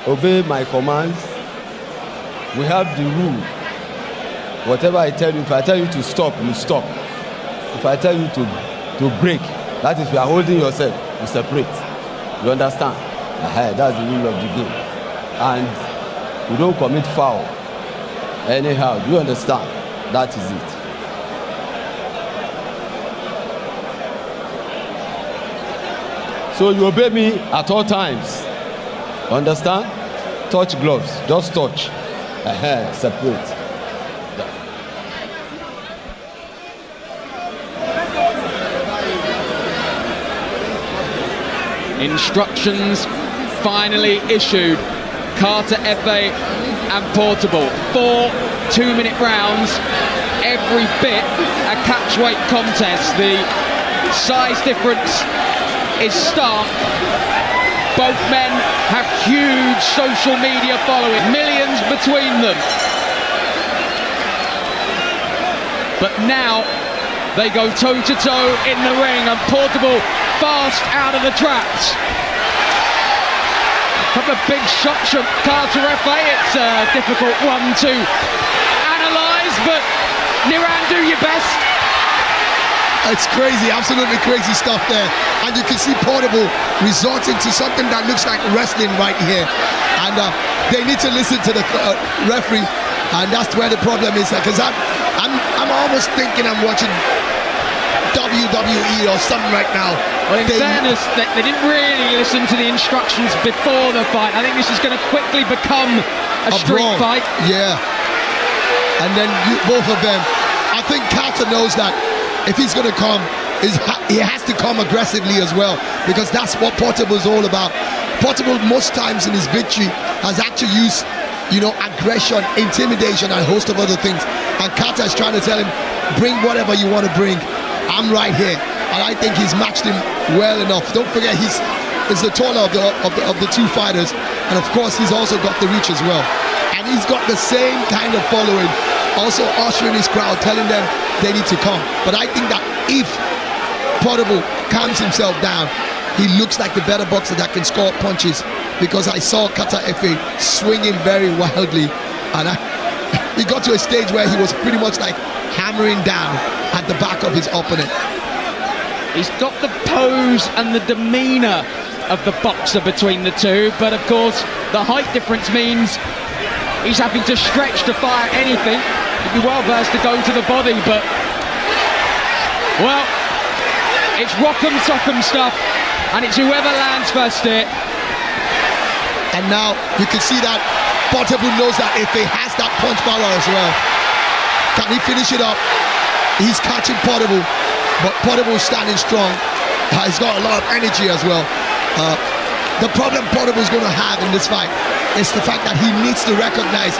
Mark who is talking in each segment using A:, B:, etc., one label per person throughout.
A: Obey my commands. We have the rule. Whatever I tell you, if I tell you to stop, you stop. If I tell you to break, that is, you are holding yourself, you separate. You understand? That's the rule of the game. And you don't commit foul anyhow. Do you understand? That is it. So you obey me at all times. Understand? Touch gloves. Just touch. Separate.
B: Instructions finally issued. Carter, FA and Portable. 4 2-minute rounds. Every bit a catchweight contest. The size difference is stark. Both men have huge social media following, millions between them. But now they go toe-to-toe in the ring, and Portable fast out of the traps. A couple of big shots from Carter FA. It's a difficult one to analyse, but Niran, do your best.
C: It's crazy, absolutely crazy stuff there. And you can see Portable resorting to something that looks like wrestling right here. And they need to listen to the referee. And that's where the problem is. Because I'm almost thinking I'm watching WWE or something right now.
B: Well, in fairness, they didn't really listen to the instructions before the fight. I think this is going to quickly become a street fight.
C: Yeah. And then both of them. I think Carter knows that if he's going to come, he has to come aggressively as well, because that's what Portable is all about. Portable most times in his victory has actually used, aggression, intimidation, and a host of other things. And Carter is trying to tell him, bring whatever you want to bring. I'm right here. And I think he's matched him well enough. Don't forget, he's the taller of the two fighters. And of course, he's also got the reach as well. And he's got the same kind of following, also ushering his crowd, telling them they need to come. But I think that if Portable calms himself down, he looks like the better boxer that can score punches, because I saw Carter FA swinging very wildly, and he got to a stage where he was pretty much like hammering down at the back of his opponent.
B: He's got the pose and the demeanour of the boxer between the two, but of course the height difference means he's having to stretch to fire anything. He'd be well versed to go to the body, but well, it's rock'em sock'em stuff, and it's whoever lands first here.
C: And now you can see that Portable knows that if he has that punch power as well, can he finish it up? He's catching Portable, but Portable is standing strong. He's got a lot of energy as well. The problem Portable is going to have in this fight is the fact that he needs to recognize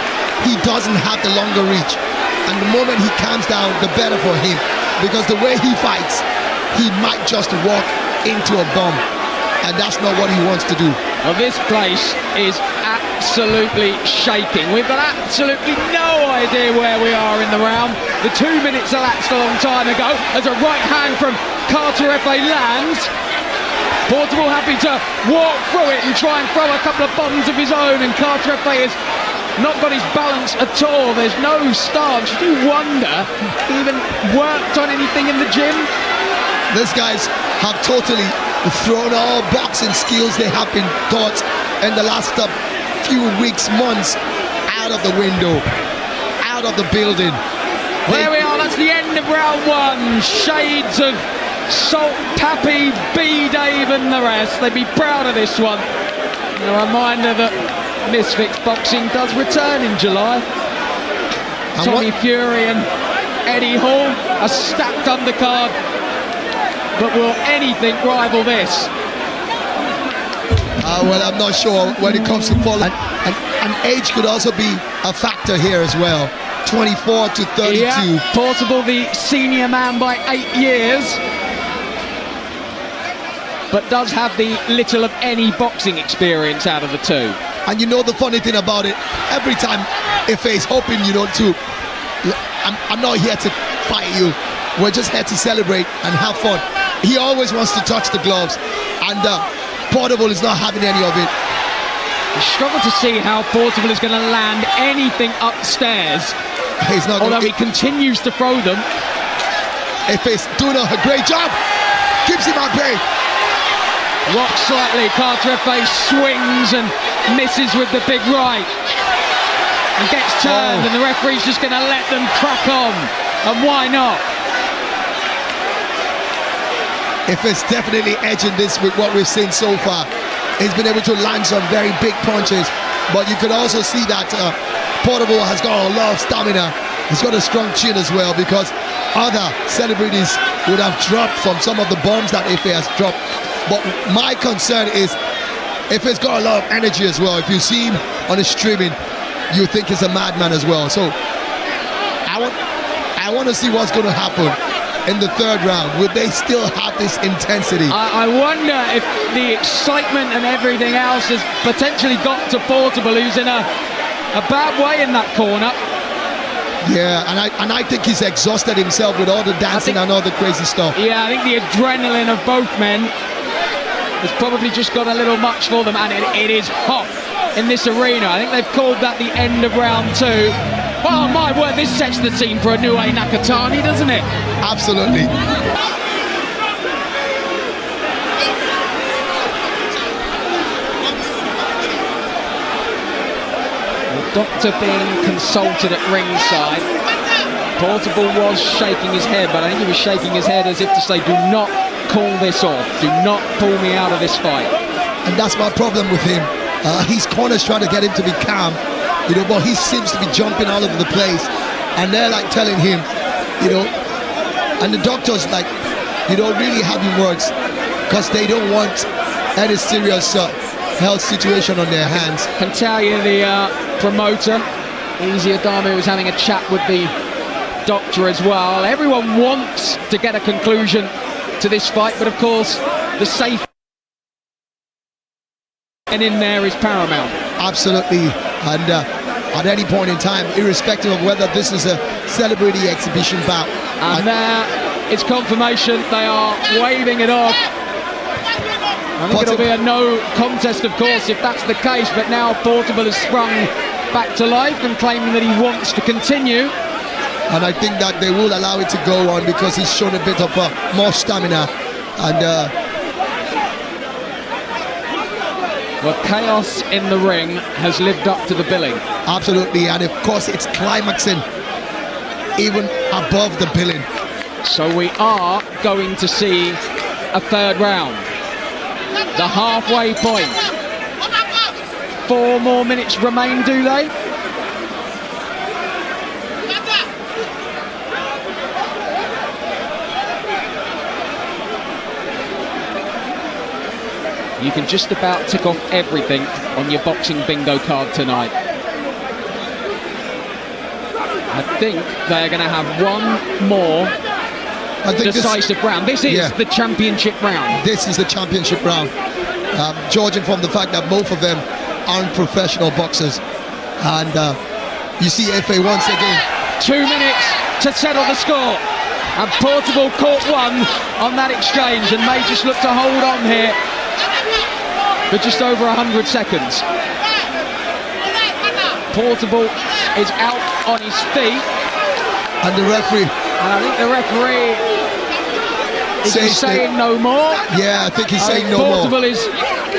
C: he doesn't have the longer reach. And the moment he calms down, the better for him. Because the way he fights, he might just walk into a bomb. And that's not what he wants to do.
B: Well, this place is absolutely shaking. We've got absolutely no idea where we are in the round. The 2 minutes elapsed a long time ago as a right hand from Carter FA lands. Portable happy to walk through it and try and throw a couple of bombs of his own, and Carter FA has not got his balance at all. There's no stance. You do wonder he even worked on anything in the gym.
C: These guys have totally thrown all boxing skills they have been taught in the last few weeks, months, out of the window, out of the building.
B: There we are, that's the end of round one. Shades of Salt Pappy, B Dave and the rest. They'd be proud of this one. A reminder that Misfits Boxing does return in July. Tommy Fury and Eddie Hall, a stacked undercard. But will anything rival this?
C: Well, I'm not sure when it comes to follow. And age could also be a factor here as well. 24 to 32.
B: Yeah, Portable the senior man by 8 years. But does have the little of any boxing experience out of the two.
C: And you know the funny thing about it, every time Ife is hoping, I'm not here to fight you. we're just here to celebrate and have fun. He always wants to touch the gloves, and Portable is not having any of it.
B: I struggle to see how Portable is going to land anything upstairs.
C: He's not.
B: Although he continues to throw them.
C: Efe's doing a great job. Keeps him at bay.
B: Rocks slightly. Carter Efe swings and misses with the big right. And gets turned, and the referee's just going to let them crack on. And why not?
C: Efe's definitely edging this with what we've seen so far. He's been able to land some very big punches, but you could also see that Portable has got a lot of stamina. He's got a strong chin as well, because other celebrities would have dropped from some of the bombs that Efe has dropped. But my concern is Efe's got a lot of energy as well. If you see him on the streaming, you think he's a madman as well. So I want to see what's going to happen in the third round. Will they still have this intensity?
B: I wonder if the excitement and everything else has potentially got to Portable, who's in a bad way in that corner.
C: Yeah, and I think he's exhausted himself with all the dancing and all the crazy stuff.
B: Yeah, I think the adrenaline of both men has probably just got a little much for them, and it is hot in this arena. I think they've called that the end of round 2. Oh my word, this sets the scene for a new Nakatani, doesn't it?
C: Absolutely.
B: The doctor being consulted at ringside. Portable was shaking his head, but I think he was shaking his head as if to say, do not call this off. Do not pull me out of this fight.
C: And that's my problem with him. His corner's trying to get him to be calm, but he seems to be jumping all over the place, and they're like telling him, and the doctors like, really having words, because they don't want any serious health situation on their hands.
B: Can tell you the promoter, Easy Adame, was having a chat with the doctor as well. Everyone wants to get a conclusion to this fight, but of course the safety and in there is paramount.
C: Absolutely. And at any point in time, irrespective of whether this is a celebrity exhibition bout,
B: and there it's confirmation. They are waving it off. I think it'll be a no contest, of course, if that's the case, but now Portable has sprung back to life and claiming that he wants to continue.
C: And I think that they will allow it to go on, because he's shown a bit of more stamina. And
B: well, chaos in the ring has lived up to the billing.
C: Absolutely, and of course it's climaxing even above the billing. So
B: we are going to see a third round. The halfway point. 4 more minutes remain, do they? You can just about tick off everything on your boxing bingo card tonight. I think they're going to have one more decisive round. This is the championship round.
C: This is the championship round. Judging from the fact that both of them aren't professional boxers. And you see Efe once again.
B: 2 minutes to settle the score. And Portable caught one on that exchange and may just look to hold on here for just over 100 seconds. Portable is out on his feet.
C: And the referee.
B: And I think the referee is saying no more.
C: Yeah, I think he's saying no more.
B: Portable is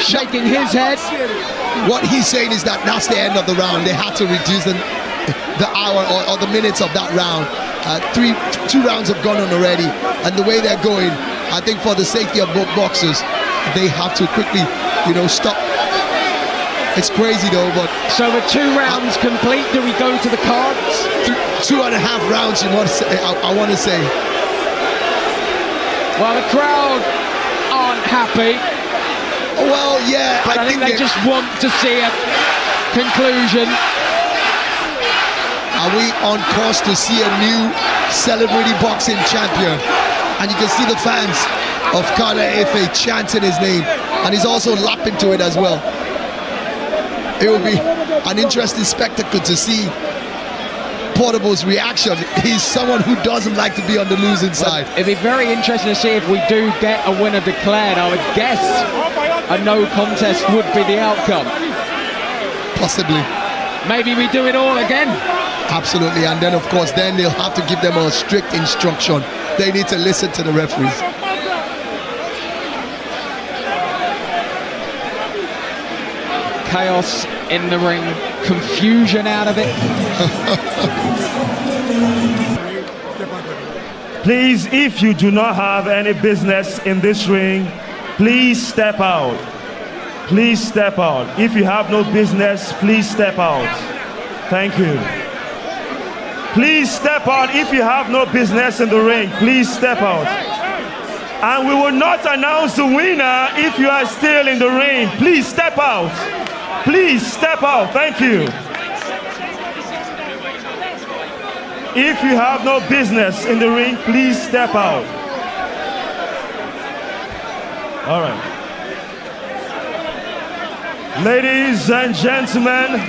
B: shaking his head.
C: What he's saying is that that's the end of the round. They had to reduce the hour or the minutes of that round. 2 rounds have gone on already. And the way they're going, I think for the safety of both boxers, they have to quickly, stop. It's crazy though, but...
B: So with 2 rounds complete, do we go to the cards?
C: 2.5 rounds, I want to say.
B: Well, the crowd aren't happy.
C: Well, yeah.
B: But I think they just want to see a conclusion.
C: Are we on course to see a new celebrity boxing champion? And you can see the fans of Carter Efe chanting his name, and he's also lapping to it as well. It will be an interesting spectacle to see Portable's reaction. He's someone who doesn't like to be on the losing side.
B: It'd be very interesting to see if we do get a winner declared. I would guess a no contest would be the outcome.
C: Possibly.
B: Maybe we do it all again.
C: Absolutely, and then of course then they'll have to give them a strict instruction. They need to listen to the referees.
B: Chaos in the ring, confusion out of it.
D: Please, if you do not have any business in this ring, please step out. Please step out. If you have no business, please step out. Thank you. Please step out if you have no business in the ring. Please step out. And we will not announce the winner if you are still in the ring. Please step out. Please step out. Thank you. If you have no business in the ring, please step out. All right. Ladies and gentlemen,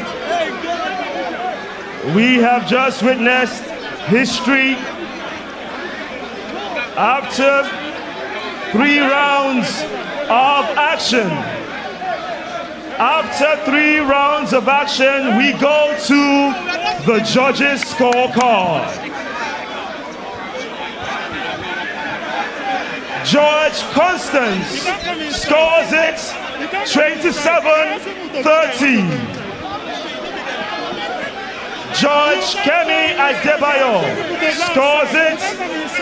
D: we have just witnessed history. After 3 rounds of action, we go to the judges' scorecard. George Constance scores it 27-30. George Kemi Adebayo scores it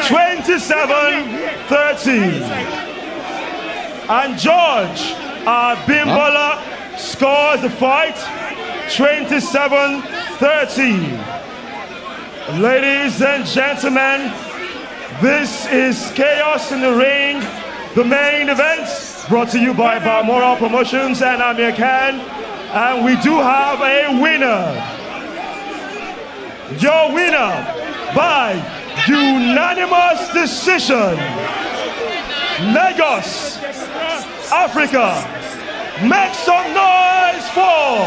D: 27-30. And George Abimbola scores the fight 27-30. Ladies and gentlemen, this is Chaos in the Ring, the main event, brought to you by Balmoral Promotions and Amir Khan. And we do have a winner. Your winner by unanimous decision, Lagos, Africa. Make some noise for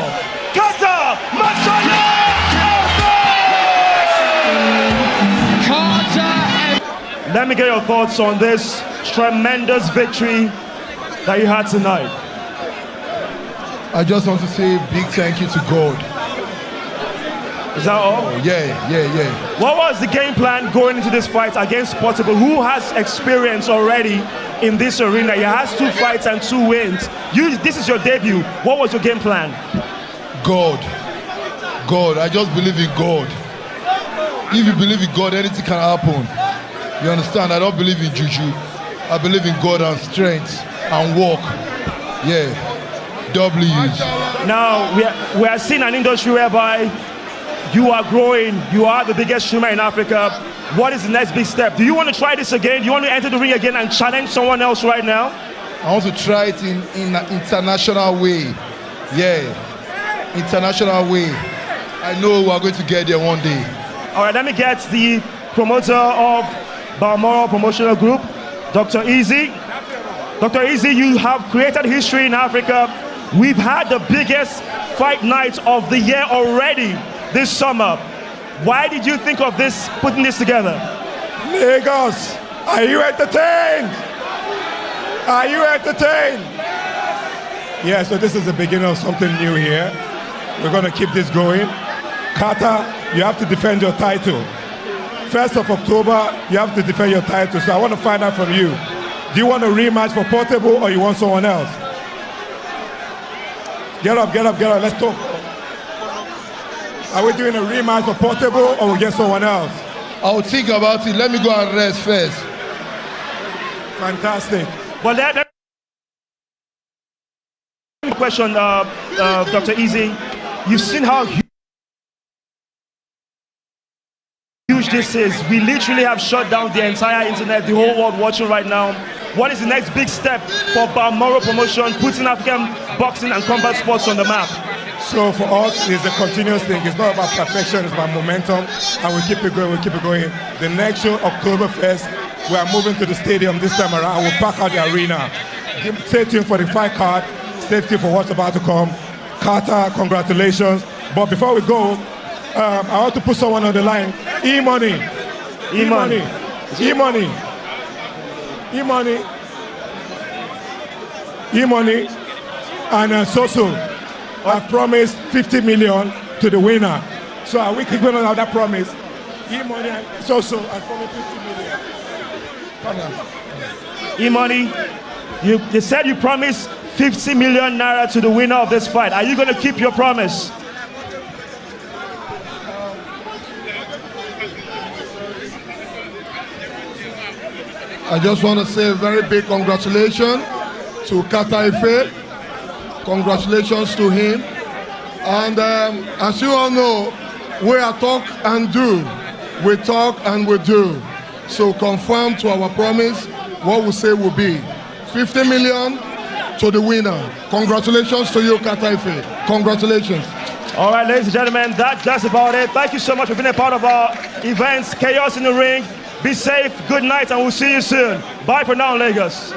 D: Kata Masaya! Let me get your thoughts on this tremendous victory that you had tonight.
E: I just want to say a big thank you to God.
D: Is that all?
E: Yeah.
D: What was the game plan going into this fight against Portable, who has experience already in this arena? He has 2 fights and 2 wins. This is your debut. What was your game plan?
E: God. I just believe in God. If you believe in God, anything can happen. You understand? I don't believe in juju. I believe in God and strength and work. Yeah. W's.
D: Now, we are seeing an industry whereby you are growing. You are the biggest streamer in Africa. What is the next big step? Do you want to try this again? Do you want to enter the ring again and challenge someone else right now?
E: I want to try it in an international way. Yeah. International way. I know we are going to get there one day.
D: All right, let me get the promoter of Balmoral Promotional Group, Dr. Easy. Dr. Easy, you have created history in Africa. We've had the biggest fight night of the year already this summer. Why did you think of this, putting this together?
F: Lagos, are you entertained? Are you entertained? Yeah, so this is the beginning of something new here. We're going to keep this going. Kata, you have to defend your title. 1st of October, you have to defend your title. So I want to find out from you. Do you want a rematch for Portable or you want someone else? Get up. Let's talk. Are we doing a rematch for Portable or we get someone else?
E: I'll think about it. Let me go and rest first.
F: Fantastic.
D: Well, that question, Dr. Easy. You've seen how huge this is. We literally have shut down the entire internet, the whole world watching right now. What is the next big step for Balmoral Promotion, putting African boxing and combat sports on the map?
F: So for us, it's a continuous thing. It's not about perfection, it's about momentum, and we keep it going, The next show, October 1st, we are moving to the stadium this time around. We'll pack out the arena. Stay tuned for the fight card. Stay tuned for what's about to come. Carter, congratulations. But before we go, I want to put someone on the line. E-Money.
D: E-Money.
F: E-Money. E-Money. E-Money. And Soso. I've promised 50 million to the winner. So are we keeping on that promise? E-Money and Soso, I promised 50 million.
D: E-Money, you said you promised 50 million naira to the winner of this fight. Are you going to keep your promise?
E: I just want to say a very big congratulations to Kata Ife. Congratulations to him. And as you all know, we are talk and do. We talk and we do. So confirm to our promise what we say will be 50 million to the winner. Congratulations to you, Kata Ife. Congratulations.
D: All right, ladies and gentlemen, that's about it. Thank you so much for being a part of our events, Chaos in the Ring. Be safe, good night, and we'll see you soon. Bye for now, Lagos.